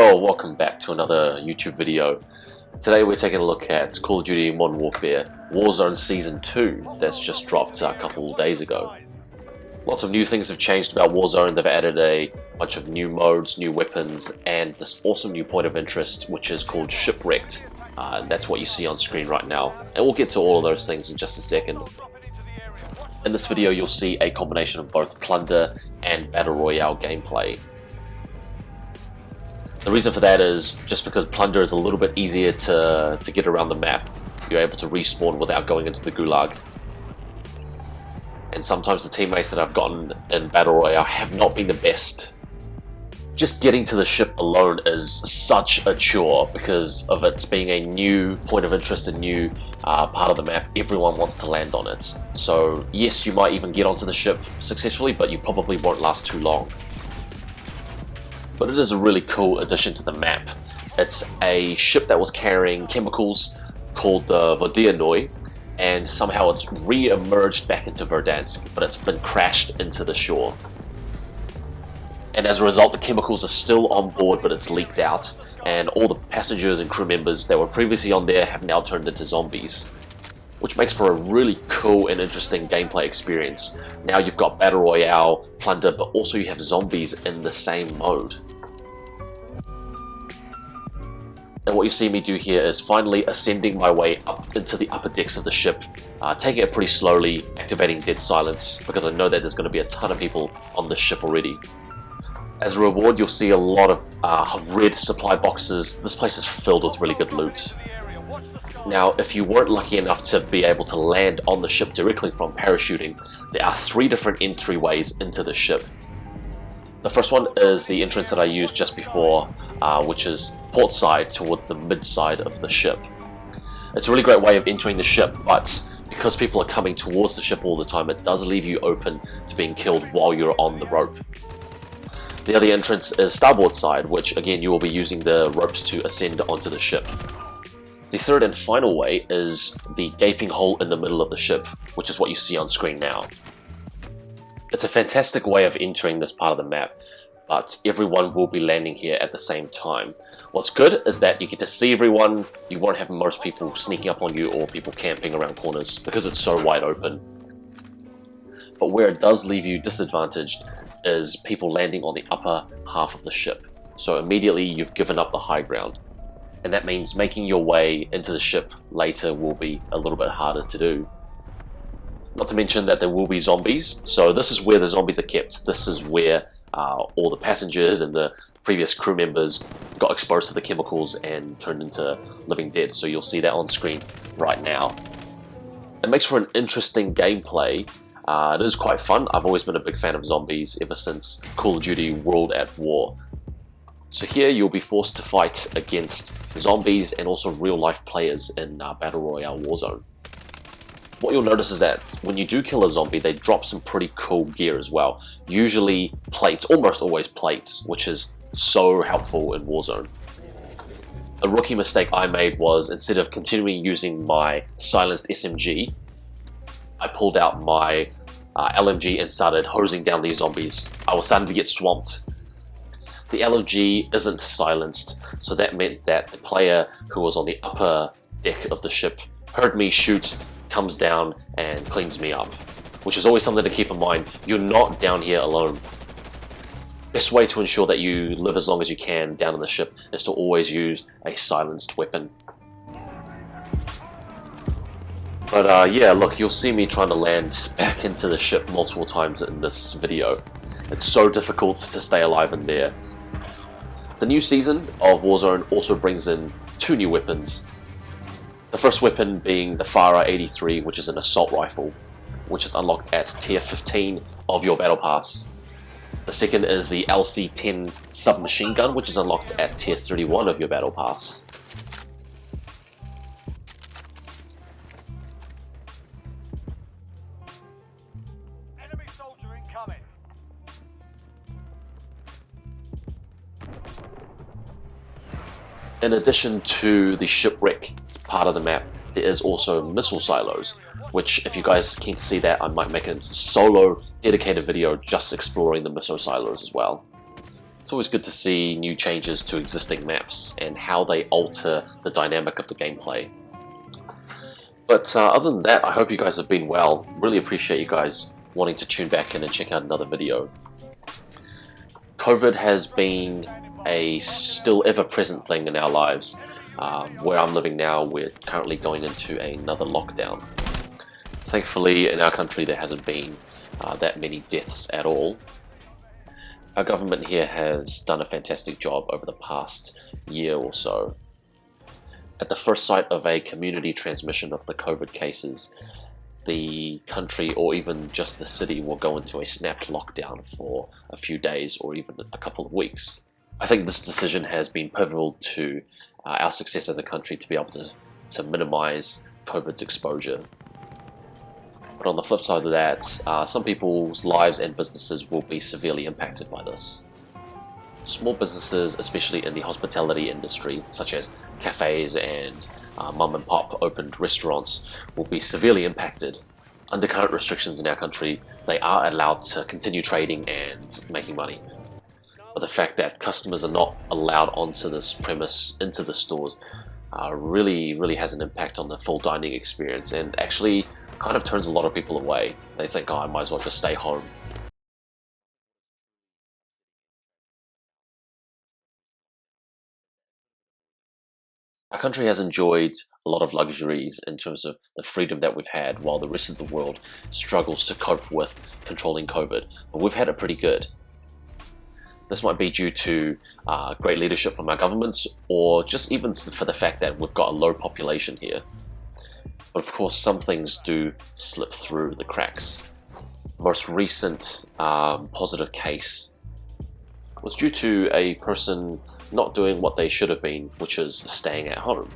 Yo, welcome back to another YouTube video. Today we're taking a look at Call of Duty Modern Warfare Warzone Season 2 that's just dropped a couple of days ago. Lots of new things have changed about Warzone. They've added a bunch of new modes, new weapons, and this awesome new point of interest which is called Shipwrecked. That's what you see on screen right now, and we'll get to all of those things in just a second. In this video you'll see a combination of both Plunder and Battle Royale gameplay. The reason for that is just because Plunder is a little bit easier to get around the map. You're able to respawn without going into the gulag. And sometimes the teammates that I've gotten in Battle Royale have not been the best. Just getting to the ship alone is such a chore because of it being a new point of interest, a new part of the map. Everyone wants to land on it. So yes, you might even get onto the ship successfully, but you probably won't last too long. But it is a really cool addition to the map. It's a ship that was carrying chemicals called the Vodyanoi, and somehow it's re-emerged back into Verdansk, but it's been crashed into the shore. And as a result, the chemicals are still on board, but it's leaked out, and all the passengers and crew members that were previously on there have now turned into zombies, which makes for a really cool and interesting gameplay experience. Now you've got Battle Royale, Plunder, but also you have zombies in the same mode. And what you see me do here is finally ascending my way up into the upper decks of the ship, taking it pretty slowly, activating dead silence, because I know that there's going to be a ton of people on this ship already. As a reward, you'll see a lot of red supply boxes. This place is filled with really good loot. Now, if you weren't lucky enough to be able to land on the ship directly from parachuting, there are 3 different entryways into the ship. The first one is the entrance that I used just before, which is port side towards the mid side of the ship. It's a really great way of entering the ship, but because people are coming towards the ship all the time, it does leave you open to being killed while you're on the rope. The other entrance is starboard side, which again you will be using the ropes to ascend onto the ship. The third and final way is the gaping hole in the middle of the ship, which is what you see on screen now. It's a fantastic way of entering this part of the map, but everyone will be landing here at the same time. What's good is that you get to see everyone. You won't have most people sneaking up on you or people camping around corners because it's so wide open. But where it does leave you disadvantaged is people landing on the upper half of the ship. So immediately you've given up the high ground. And that means making your way into the ship later will be a little bit harder to do. Not to mention that there will be zombies, so this is where the zombies are kept. This is where all the passengers and the previous crew members got exposed to the chemicals and turned into living dead, so you'll see that on screen right now. It makes for an interesting gameplay. It is quite fun. I've always been a big fan of zombies ever since Call of Duty World at War. So here you'll be forced to fight against zombies and also real-life players in Battle Royale Warzone. What you'll notice is that when you do kill a zombie, they drop some pretty cool gear as well. Usually plates, almost always plates, which is so helpful in Warzone. A rookie mistake I made was, instead of continuing using my silenced SMG, I pulled out my LMG and started hosing down these zombies. I was starting to get swamped. The LMG isn't silenced, so that meant that the player who was on the upper deck of the ship heard me shoot, comes down and cleans me up, which is always something to keep in mind. You're not down here alone. Best way to ensure that you live as long as you can down on the ship is to always use a silenced weapon. But yeah, look, you'll see me trying to land back into the ship multiple times in this video. It's so difficult to stay alive in there. The new season of Warzone also brings in 2 new weapons. The first weapon being the Farah 83, which is an assault rifle, which is unlocked at tier 15 of your battle pass. The second is the LC-10 submachine gun, which is unlocked at tier 31 of your battle pass. Enemy soldier incoming. In addition to the shipwreck part of the map, there is also missile silos, which if you guys can see that, I might make a solo dedicated video just exploring the missile silos as well. It's always good to see new changes to existing maps and how they alter the dynamic of the gameplay. But other than that, I hope you guys have been well. Really appreciate you guys wanting to tune back in and check out another video. COVID has been a still ever-present thing in our lives. Where I'm living now, we're currently going into another lockdown. Thankfully, in our country, there hasn't been that many deaths at all. Our government here has done a fantastic job over the past year or so. At the first sight of a community transmission of the COVID cases, the country or even just the city will go into a snapped lockdown for a few days or even a couple of weeks. I think this decision has been pivotal to our success as a country to be able to minimize COVID's exposure. But on the flip side of that, some people's lives and businesses will be severely impacted by this. Small businesses, especially in the hospitality industry, such as cafes and mum and pop opened restaurants, will be severely impacted. Under current restrictions in our country, they are allowed to continue trading and making money. But the fact that customers are not allowed onto this premise, into the stores, really has an impact on the full dining experience, and actually kind of turns a lot of people away. They think, oh, I might as well just stay home. Our country has enjoyed a lot of luxuries in terms of the freedom that we've had, while the rest of the world struggles to cope with controlling COVID. But we've had it pretty good. This might be due to great leadership from our governments, or just even for the fact that we've got a low population here. But of course, some things do slip through the cracks. The most recent positive case was due to a person not doing what they should have been, which is staying at home.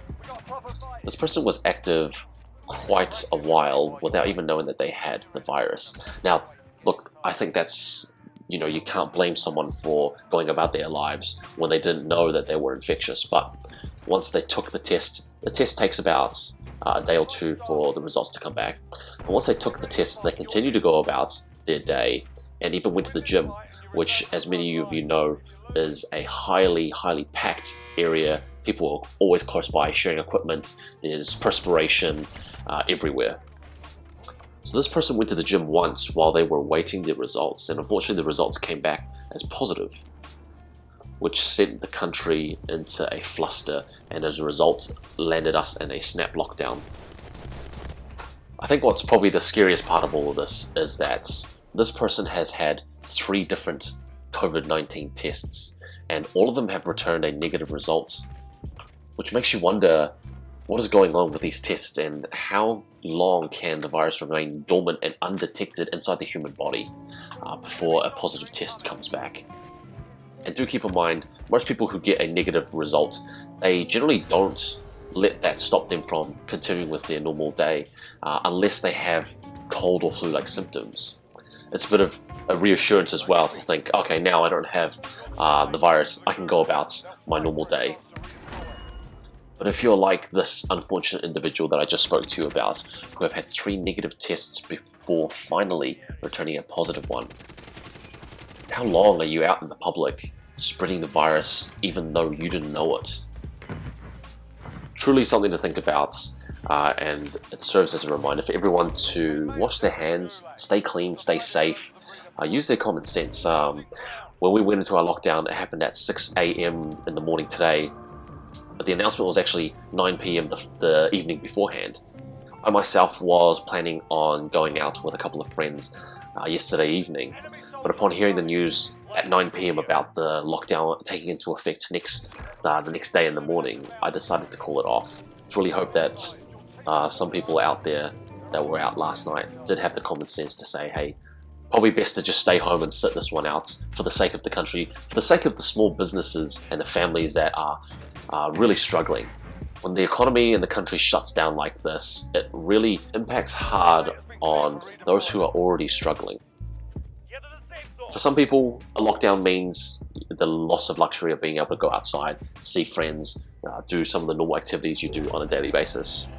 This person was active quite a while without even knowing that they had the virus. Now, look, I think that's, you can't blame someone for going about their lives when they didn't know that they were infectious. But once they took the test takes about a day or two for the results to come back. And once they took the test, they continued to go about their day and even went to the gym, which, as many of you know, is a highly packed area. People are always close by sharing equipment. There's perspiration everywhere. So this person went to the gym once while they were waiting their results, and unfortunately the results came back as positive, which sent the country into a fluster, and as a result landed us in a snap lockdown. I think what's probably the scariest part of all of this is that this person has had 3 different COVID-19 tests, and all of them have returned a negative result, which makes you wonder what is going on with these tests and how long can the virus remain dormant and undetected inside the human body before a positive test comes back. And do keep in mind, most people who get a negative result, they generally don't let that stop them from continuing with their normal day unless they have cold or flu-like symptoms. It's a bit of a reassurance as well to think, okay, now I don't have the virus, I can go about my normal day. But if you're like this unfortunate individual that I just spoke to you about, who have had 3 negative tests before finally returning a positive one, how long are you out in the public spreading the virus even though you didn't know it? Truly something to think about, and it serves as a reminder for everyone to wash their hands, stay clean, stay safe, use their common sense. When we went into our lockdown, it happened at 6 AM in the morning today, but the announcement was actually 9 PM the evening beforehand. I myself was planning on going out with a couple of friends yesterday evening, but upon hearing the news at 9 PM about the lockdown taking into effect the next day in the morning, I decided to call it off. I really hope that some people out there that were out last night did have the common sense to say, hey, probably best to just stay home and sit this one out for the sake of the country, for the sake of the small businesses and the families that are really struggling. When the economy and the country shuts down like this, it really impacts hard on those who are already struggling. For some people, a lockdown means the loss of luxury of being able to go outside, see friends, do some of the normal activities you do on a daily basis.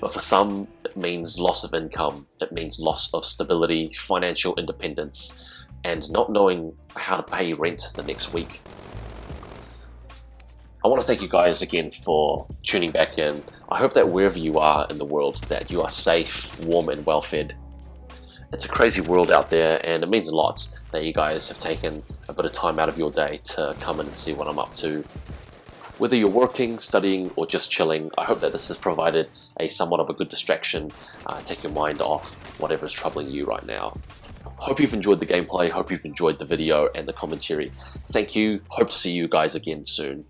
But for some, it means loss of income, it means loss of stability, financial independence, and not knowing how to pay rent the next week. I want to thank you guys again for tuning back in. I hope that wherever you are in the world, that you are safe, warm, and well fed. It's a crazy world out there, and it means a lot that you guys have taken a bit of time out of your day to come in and see what I'm up to. Whether you're working, studying, or just chilling, I hope that this has provided a somewhat of a good distraction, take your mind off whatever is troubling you right now. Hope you've enjoyed the gameplay, hope you've enjoyed the video and the commentary. Thank you, hope to see you guys again soon.